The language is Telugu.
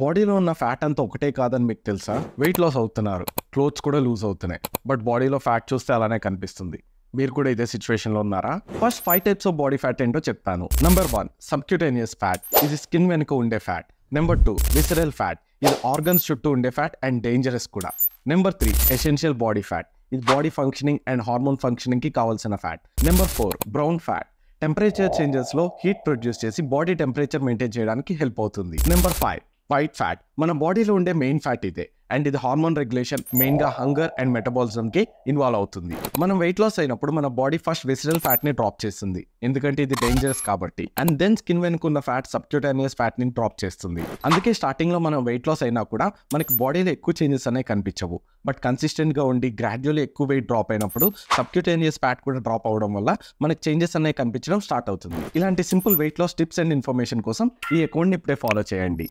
బాడీలో ఉన్న ఫ్యాట్ అంతా ఒకటే కాదని మీకు తెలుసా? వెయిట్ లాస్ అవుతున్నారు, క్లోత్స్ కూడా లూజ్ అవుతున్నాయి, బట్ బాడీలో ఫ్యాట్ చూస్తే అలానే కనిపిస్తుంది. మీరు కూడా ఇదే సిచ్యువేషన్లో ఉన్నారా? First 5 types of body fat ఏంటో చెప్తాను. నెంబర్ 1 సబ్క్యూటేనియస్ ఫ్యాట్, ఇది స్కిన్ వెనుక ఉండే ఫ్యాట్. నెంబర్ 2 విసరల్ ఫ్యాట్, ఇది ఆర్గన్స్ చుట్టూ ఉండే ఫ్యాట్ అండ్ డేంజరస్ కూడా. నెంబర్ 3 ఎసెన్షియల్ బాడీ ఫ్యాట్, ఇది body functioning and hormone functioning కి కావాల్సిన fat. Number 4 brown fat, temperature changes లో హీట్ ప్రొడ్యూస్ చేసి బాడీ టెంపరేచర్ మెయింటైన్ చేయడానికి హెల్ప్ అవుతుంది. నెంబర్ 5 వైట్ ఫ్యాట్, మన బాడీలో ఉండే మెయిన్ ఫ్యాట్ ఇదే అండ్ ఇది హార్మోన్ రెగ్యులేషన్, మెయిన్ గా హంగర్ అండ్ మెటబాలిజం కి ఇన్వాల్వ్ అవుతుంది. మనం వెయిట్ లాస్ అయినప్పుడు మన బాడీ ఫస్ట్ విసరల్ ఫ్యాట్ ని డ్రాప్ చేస్తుంది, ఎందుకంటే ఇది డేంజరస్ కాబట్టి. అండ్ దెన్ స్కిన్ వెనుకున్న ఫ్యాట్ సబ్క్యూటేనియస్ ఫ్యాట్ ని డ్రాప్ చేస్తుంది. అందుకే స్టార్టింగ్ లో మనం వెయిట్ లాస్ అయినా కూడా మనకి బాడీలో ఎక్కువ చేంజెస్ అనేవి కనిపించవు, బట్ కన్సిస్టెంట్ గా ఉండి గ్రాడ్యువల్లీ ఎక్కువ వెయిట్ డ్రాప్ అయినప్పుడు సబ్క్యూటేనియస్ ఫ్యాట్ కూడా డ్రాప్ అవడం వల్ల మనకి చేంజెస్ అనేవి కనిపించడం స్టార్ట్ అవుతుంది. ఇలాంటి simple weight loss tips and information కోసం ఈ అకౌంట్ ని ఇప్పుడే ఫాలో చేయండి.